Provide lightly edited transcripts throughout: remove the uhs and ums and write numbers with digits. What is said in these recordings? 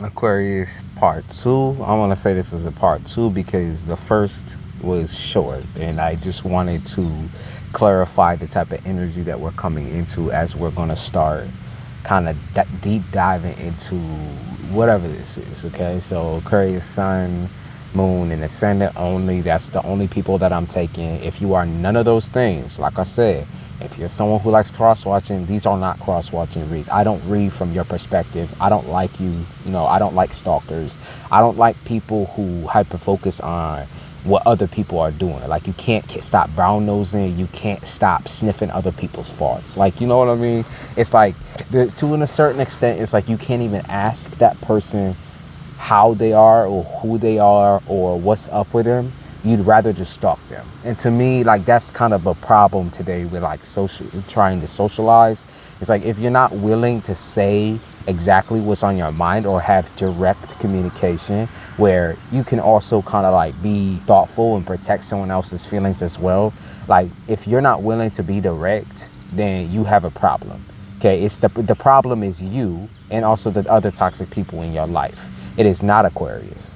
Aquarius part two. I want to say this is a part two because the first was short, and I just wanted to clarify the type of energy that we're coming into as we're going to start kind of deep diving into whatever this is. Okay, so Aquarius sun, moon, and ascendant only. That's the only people that I'm taking. If you are none of those things, like I said, if you're someone who likes cross-watching, these are not cross-watching reads. I don't read from your perspective. I don't like you. I don't like stalkers. I don't like people who hyper-focus on what other people are doing. Like, you can't stop brown-nosing. You can't stop sniffing other people's faults. Like, you know what I mean? It's like, to a certain extent, it's like you can't even ask that person how they are or who they are or what's up with them. You'd rather just stalk them. And to me, like, that's kind of a problem today with like trying to socialize. It's like, if you're not willing to say exactly what's on your mind or have direct communication where you can also kind of like be thoughtful and protect someone else's feelings as well. Like, if you're not willing to be direct, then you have a problem. Okay, it's the problem is you and also the other toxic people in your life. It is not Aquarius.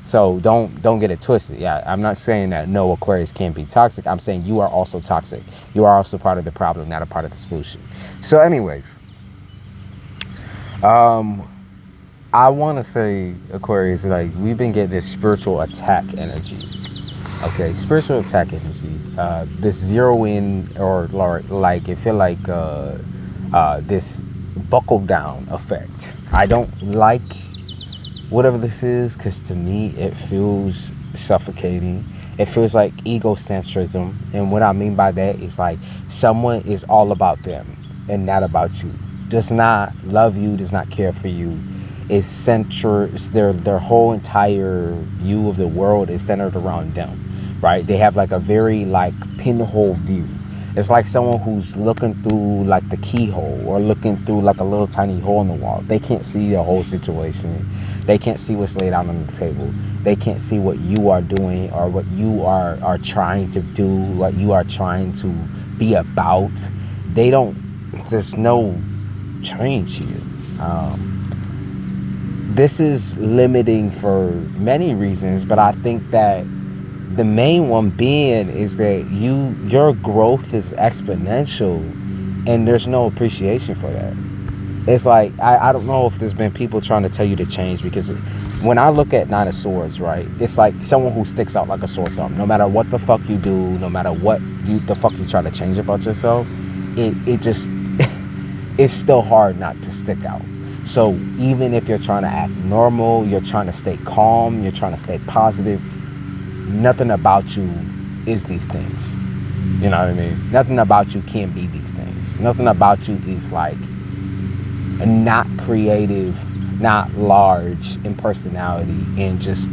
So don't get it twisted. Yeah, I'm not saying that no, Aquarius can't be toxic. I'm saying you are also toxic. You are also part of the problem, not a part of the solution. So anyways, I want to say, Aquarius, like, we've been getting this spiritual attack energy. Okay, spiritual attack energy. This zero in, or like, it feel like this buckle down effect. I don't like whatever this is, because to me it feels suffocating. It feels like egocentrism, and what I mean by that is like someone is all about them and not about you. Does not love you, does not care for you. Is centered, their whole entire view of the world is centered around them, right? They have like a very like pinhole view. It's like someone who's looking through like the keyhole or looking through like a little tiny hole in the wall. They can't see the whole situation. They can't see what's laid out on the table. They can't see what you are doing or what you are trying to do, what you are trying to be about. There's no change here. This is limiting for many reasons, but I think that the main one being is that your growth is exponential and there's no appreciation for that. It's like, I don't know if there's been people trying to tell you to change, because when I look at Nine of Swords, right, it's like someone who sticks out like a sore thumb. No matter what the fuck you do, no matter what the fuck you try to change about yourself, it just, it's still hard not to stick out. So even if you're trying to act normal, you're trying to stay calm, you're trying to stay positive, nothing about you is these things. You know what I mean? Nothing about you can be these things. Nothing about you is like not creative, not large in personality, and just,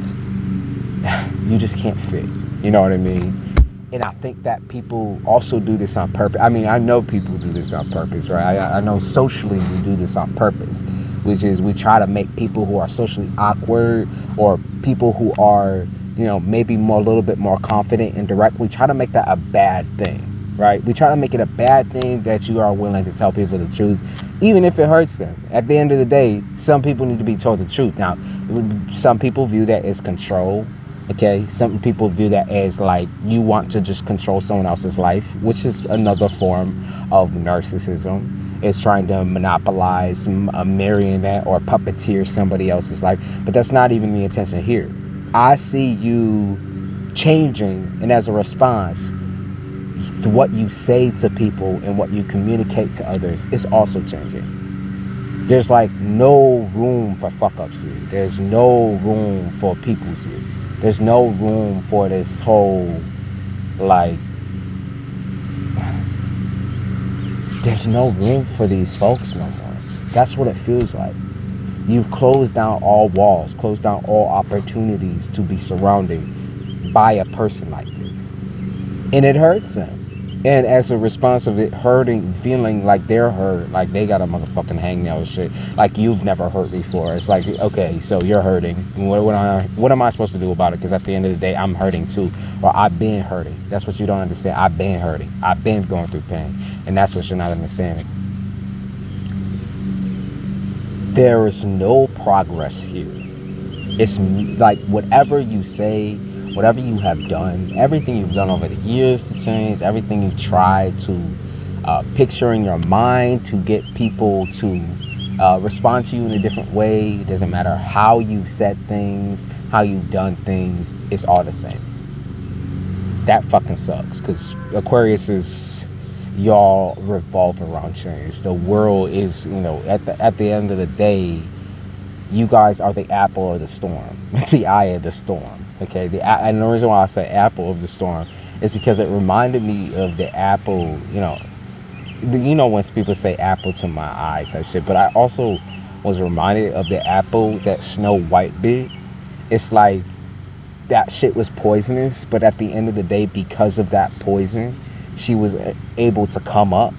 you just can't fit. You know what I mean? And I think that people also do this on purpose. I mean, I know people do this on purpose, right? I know socially we do this on purpose, which is we try to make people who are socially awkward or people who are, maybe a little bit more confident and direct. We try to make that a bad thing, right? We try to make it a bad thing that you are willing to tell people the truth, even if it hurts them. At the end of the day, some people need to be told the truth. Now, some people view that as control. Okay, some people view that as like you want to just control someone else's life, which is another form of narcissism. It's trying to monopolize, marionette or puppeteer somebody else's life. But that's not even the intention here. I see you changing, and as a response, to what you say to people and what you communicate to others is also changing. There's like no room for fuck-ups here. There's no room for peoples here. There's no room for this whole, like, there's no room for these folks no more. That's what it feels like. You've closed down all walls, closed down all opportunities to be surrounded by a person like this. And it hurts them. And as a response of it hurting, feeling like they're hurt, like they got a motherfucking hangnail and shit, like you've never hurt before. It's like, okay, so you're hurting. What am I supposed to do about it? Because at the end of the day, I'm hurting too. Or I've been hurting. That's what you don't understand. I've been hurting. I've been going through pain. And that's what you're not understanding. there is no progress here. It's like whatever you say, whatever you have done, everything you've done over the years to change, everything you've tried to picture in your mind to get people to respond to you in a different way. It doesn't matter how you've said things, how you've done things, it's all the same. That fucking sucks, because Aquarius is, y'all revolve around change. The world is, at the end of the day, you guys are the apple of the storm, the eye of the storm. Okay, and the reason why I say apple of the storm is because it reminded me of the apple. When people say apple to my eye type shit. But I also was reminded of the apple that Snow White bit. It's like that shit was poisonous, but at the end of the day, because of that poison, she was able to come up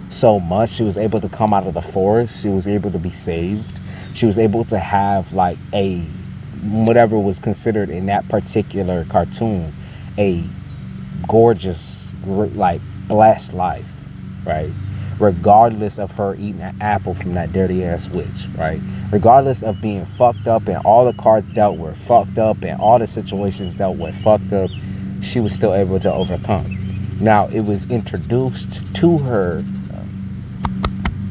so much. She was able to come out of the forest. She was able to be saved. She was able to have like whatever was considered in that particular cartoon, a gorgeous, like blessed life, right? Regardless of her eating an apple from that dirty ass witch, right? Regardless of being fucked up and all the cards dealt with fucked up and all the situations dealt with fucked up, she was still able to overcome. Now, it was introduced to her,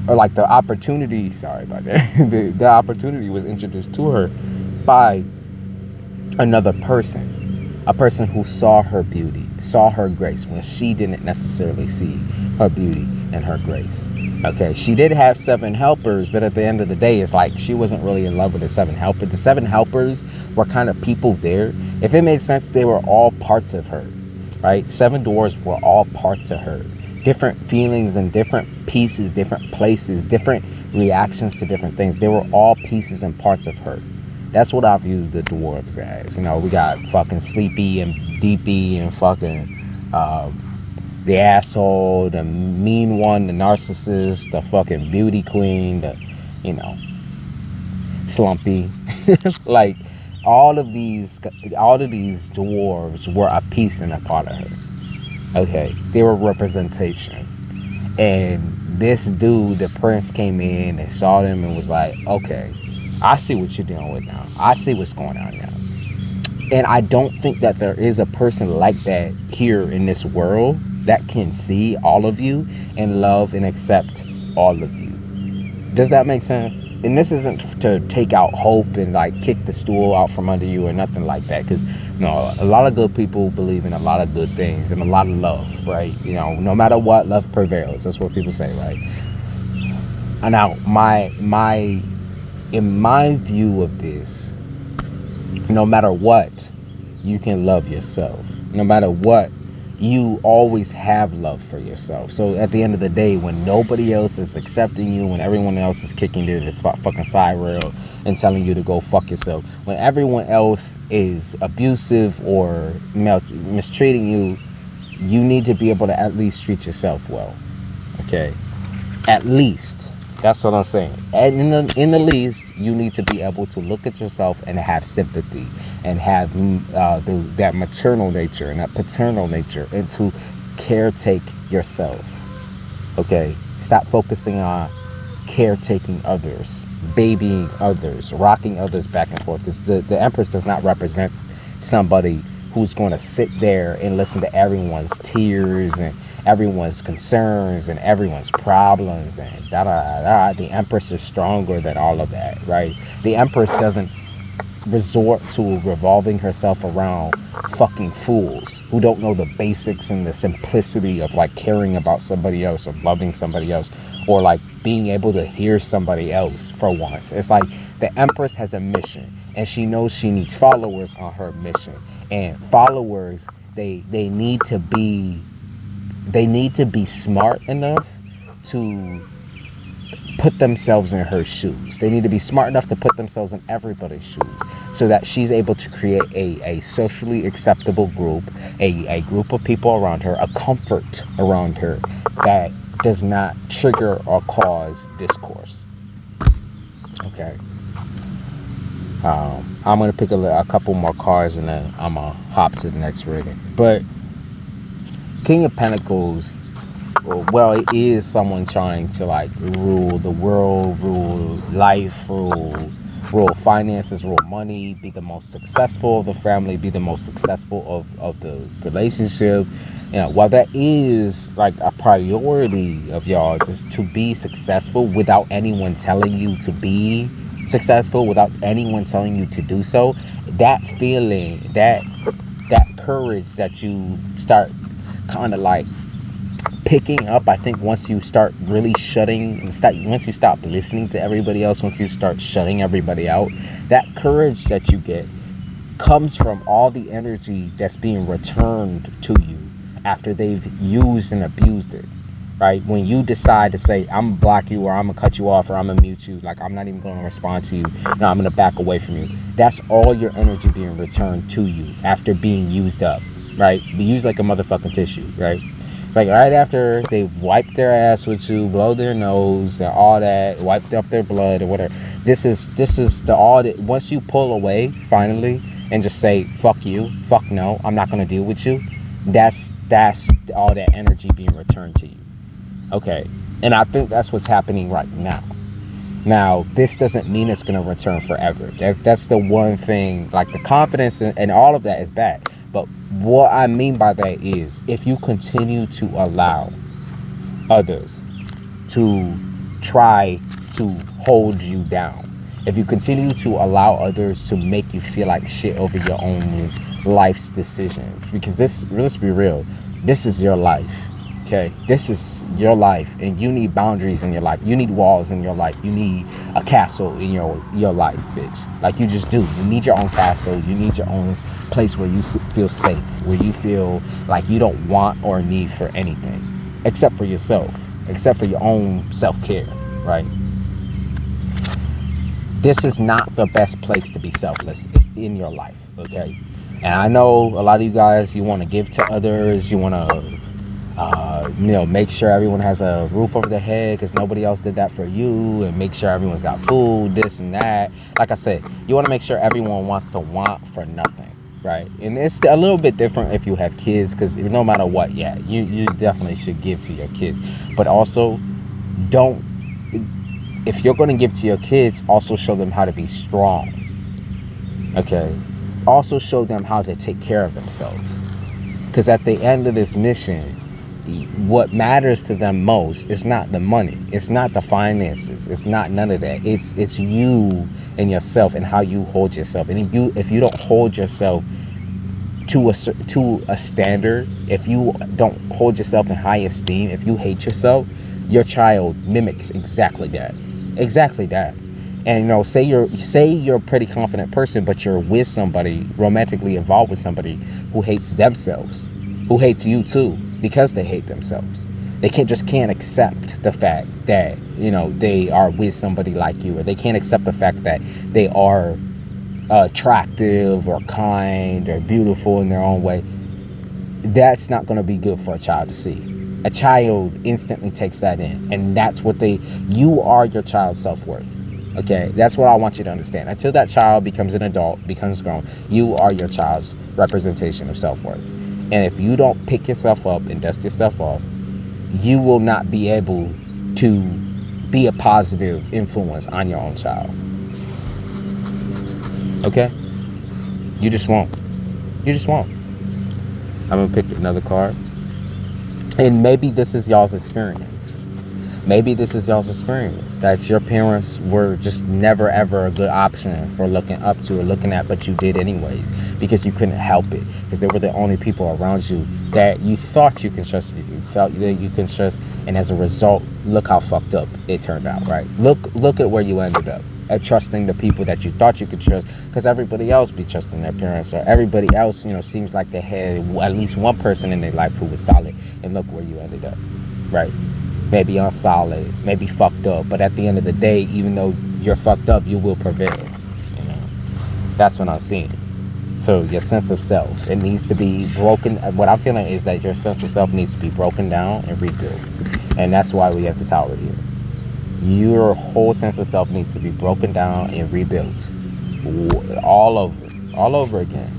or like the opportunity, sorry about that, the opportunity was introduced to her by another person, a person who saw her beauty, saw her grace when she didn't necessarily see her beauty and her grace. Okay, she did have 7 helpers, but at the end of the day, it's like she wasn't really in love with the 7 helpers. The 7 helpers were kind of people there. If it made sense, they were all parts of her, right? 7 dwarves were all parts of her. Different feelings and different pieces, different places, different reactions to different things. They were all pieces and parts of her. That's what I view the dwarves as. We got fucking Sleepy and Deepy and fucking the asshole, the mean one, the narcissist, the fucking beauty queen, the, Slumpy. Like all of these dwarves were a piece and a part of her. Okay, they were representation. And this dude, the prince, came in and saw them and was like, okay, I see what you're dealing with now. I see what's going on now. And I don't think that there is a person like that here in this world that can see all of you and love and accept all of you. Does that make sense? And this isn't to take out hope and like kick the stool out from under you or nothing like that. Because a lot of good people believe in a lot of good things and a lot of love, right? No matter what, love prevails. That's what people say, right? And now, in my view of this, no matter what, you can love yourself. No matter what, you always have love for yourself. So at the end of the day, when nobody else is accepting you, when everyone else is kicking you to this fucking side rail and telling you to go fuck yourself, when everyone else is abusive or mistreating you, you need to be able to at least treat yourself well. Okay? At least. That's what I'm saying. And in the least, you need to be able to look at yourself and have sympathy and have that maternal nature and that paternal nature and to caretake yourself. Okay? Stop focusing on caretaking others, babying others, rocking others back and forth. Because the Empress does not represent somebody who's going to sit there and listen to everyone's tears and everyone's concerns and everyone's problems and da-da-da-da. The Empress is stronger than all of that, right? The Empress doesn't resort to revolving herself around fucking fools who don't know the basics and the simplicity of like caring about somebody else or loving somebody else or like being able to hear somebody else for once. It's like the Empress has a mission and she knows she needs followers on her mission. And followers, they need to be smart enough to put themselves in her shoes. They need to be smart enough to put themselves in everybody's shoes so that she's able to create a socially acceptable group, a group of people around her, a comfort around her that does not trigger or cause discourse. Okay. I'm going to pick a couple more cards and then I'm going to hop to the next reading. But King of Pentacles well, it is someone trying to like rule the world, rule life, rule finances, rule money, be the most successful of the family, be the most successful of the relationship. While that is like a priority of yours, is to be successful without anyone telling you to be successful, without anyone telling you to do so. That feeling, that courage that you start kind of like picking up, I think once you start really once you stop listening to everybody else, once you start shutting everybody out, that courage that you get comes from all the energy that's being returned to you after they've used and abused it, right? When you decide to say, I'm gonna block you, or I'm gonna cut you off, or I'm gonna mute you, like I'm not even gonna respond to you, no, I'm gonna back away from you, that's all your energy being returned to you after being used up, right? Be used like a motherfucking tissue, right? It's like right after they've wiped their ass with you, blow their nose and all that, wiped up their blood or whatever. This is the all that, once you pull away finally and just say, fuck you, fuck no, I'm not gonna deal with you, that's all that energy being returned to you. Okay. And I think that's what's happening right now. Now, this doesn't mean it's going to return forever. That's the one thing, like the confidence and all of that is bad. But what I mean by that is, if you continue to allow others to try to hold you down, if you continue to allow others to make you feel like shit over your own life's decisions, because let's be real, this is your life. Okay, this is your life, and you need boundaries in your life. You need walls in your life. You need a castle in your life, bitch. Like, you just do. You need your own castle. You need your own place where you feel safe, where you feel like you don't want or need for anything except for yourself, except for your own self-care, right? This is not the best place to be selfless in your life, okay? And I know a lot of you guys, you want to give to others, you want to make sure everyone has a roof over their head because nobody else did that for you, and make sure everyone's got food, this and that. Like I said, you want to make sure everyone wants to want for nothing, right? And it's a little bit different if you have kids, because no matter what, yeah, you definitely should give to your kids. But also, if you're going to give to your kids, also show them how to be strong, okay? Also show them how to take care of themselves, because at the end of this mission, what matters to them most is not the money, it's not the finances, it's not none of that. It's you and yourself and how you hold yourself. And if you don't hold yourself to a standard, if you don't hold yourself in high esteem, if you hate yourself, your child mimics exactly that. And say you're a pretty confident person, but you're with somebody, romantically involved with somebody who hates themselves, who hates you too, because they hate themselves. They can't accept the fact that, they are with somebody like you, or they can't accept the fact that they are attractive or kind or beautiful in their own way. That's not going to be good for a child to see. A child instantly takes that in, and that's what you are your child's self-worth. Okay, that's what I want you to understand. Until that child becomes an adult, becomes grown, you are your child's representation of self-worth. And if you don't pick yourself up and dust yourself off, you will not be able to be a positive influence on your own child. Okay? You just won't. I'm going to pick another card. And maybe this is y'all's experience. That your parents were just never ever a good option for looking up to or looking at, but you did anyways because you couldn't help it, because they were the only people around you that you thought you can trust, you felt that you can trust, and as a result, look how fucked up it turned out, right? Look at where you ended up, at trusting the people that you thought you could trust, because everybody else be trusting their parents, or everybody else, seems like they had at least one person in their life who was solid, and look where you ended up, right? Maybe unsolid, maybe fucked up, but at the end of the day, even though you're fucked up, you will prevail. That's what I'm seeing. So your sense of self, it needs to be broken. What I'm feeling is that your sense of self needs to be broken down and rebuilt, and that's why we have the tower here. Your whole sense of self needs to be broken down and rebuilt, all over again.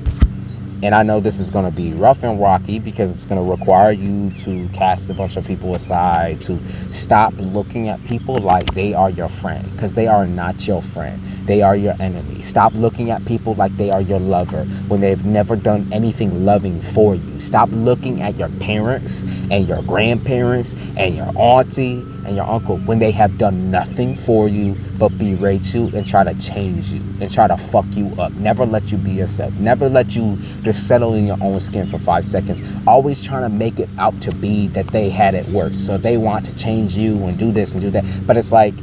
And I know this is going to be rough and rocky because it's going to require you to cast a bunch of people aside, to stop looking at people like they are your friend, because they are not your friend. They are your enemy. Stop looking at people like they are your lover when they've never done anything loving for you. Stop looking at your parents and your grandparents and your auntie and your uncle when they have done nothing for you but berate you and try to change you and try to fuck you up. Never let you be yourself. Never let you just settle in your own skin for 5 seconds. Always trying to make it out to be that they had it worse. So they want to change you and do this and do that. But it's like,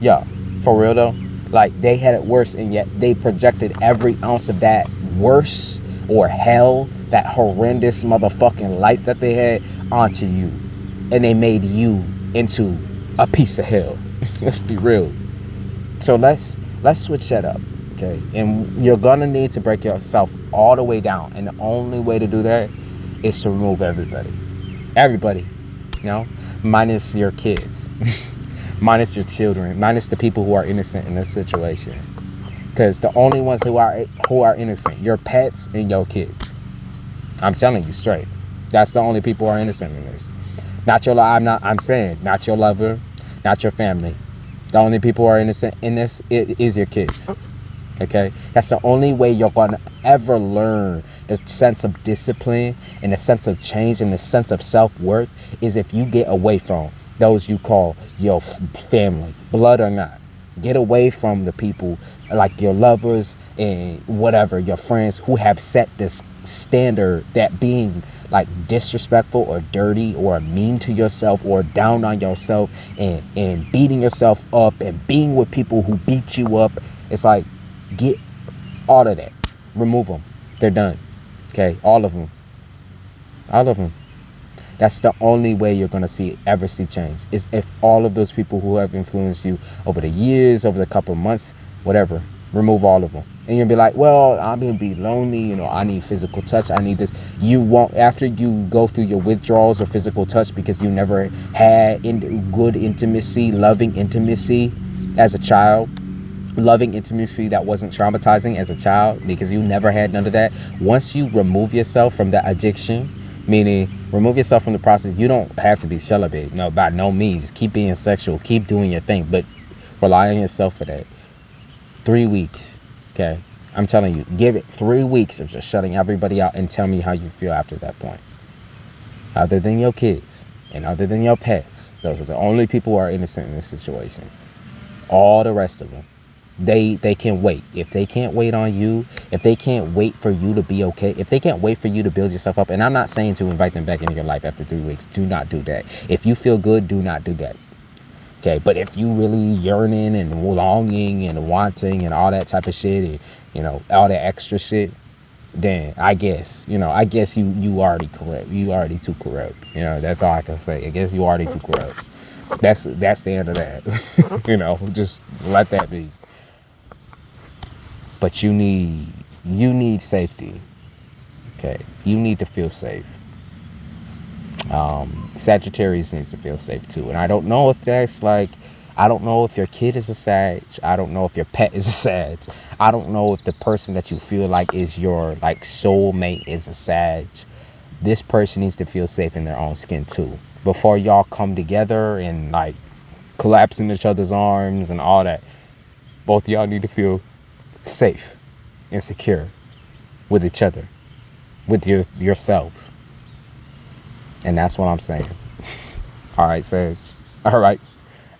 yo, for real though, like they had it worse, and yet they projected every ounce of that worse or hell, that horrendous motherfucking life that they had onto you. And they made you into a piece of hell. Let's be real. So let's switch that up, okay? And you're gonna need to break yourself all the way down. And the only way to do that is to remove everybody. Everybody, you know, minus your kids. Minus your children, minus the people who are innocent in this situation. Because the only ones who are innocent, your pets and your kids. I'm telling you straight. That's the only people who are innocent in this. I'm saying not your lover, not your family. The only people who are innocent in this is your kids. Okay? That's the only way you're going to ever learn the sense of discipline and the sense of change and the sense of self-worth is if you get away from those you call your family, blood or not. Get away from the people like your lovers and whatever, your friends who have set this standard that being like disrespectful or dirty or mean to yourself or down on yourself and beating yourself up and being with people who beat you up. It's like, get all of that. Remove them. They're done. Okay? All of them. All of them. That's the only way you're going to ever see change, is if all of those people who have influenced you over the years, over the couple of months, whatever, remove all of them. And you'll be like, well, I'm going to be lonely. You know, I need physical touch. I need this. You won't, after you go through your withdrawals of physical touch because you never had good intimacy, loving intimacy as a child, loving intimacy that wasn't traumatizing as a child because you never had none of that. Once you remove yourself from that addiction, meaning remove yourself from the process, you don't have to be celibate. No, by no means. Keep being sexual. Keep doing your thing. But rely on yourself for that. 3 weeks. Okay? I'm telling you. Give it 3 weeks of just shutting everybody out and tell me how you feel after that point. Other than your kids and other than your pets. Those are the only people who are innocent in this situation. All the rest of them, they can wait. If they can't wait on you, if they can't wait for you to be okay, if they can't wait for you to build yourself up, and I'm not saying to invite them back into your life after 3 weeks. Do not do that. If you feel good, do not do that. Okay, but if you really yearning and longing and wanting and all that type of shit, and, you know, all that extra shit, then I guess you already correct. You already too corrupt. You know, that's all I can say. I guess you already too corrupt. That's the end of that. You know, just let that be. But you need safety. Okay, you need to feel safe. Sagittarius needs to feel safe too. And I don't know if that's like, I don't know if your kid is a Sag. I don't know if your pet is a Sag. I don't know if the person that you feel like is your like soulmate is a Sag. This person needs to feel safe in their own skin too. Before y'all come together and like collapse in each other's arms and all that, both of y'all need to feel safe and secure with each other, with yourselves. And that's what I'm saying. All right, Sag. All right.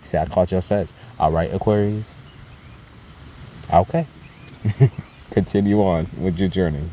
See, I called you Sag. All right, Aquarius. Okay. Continue on with your journey.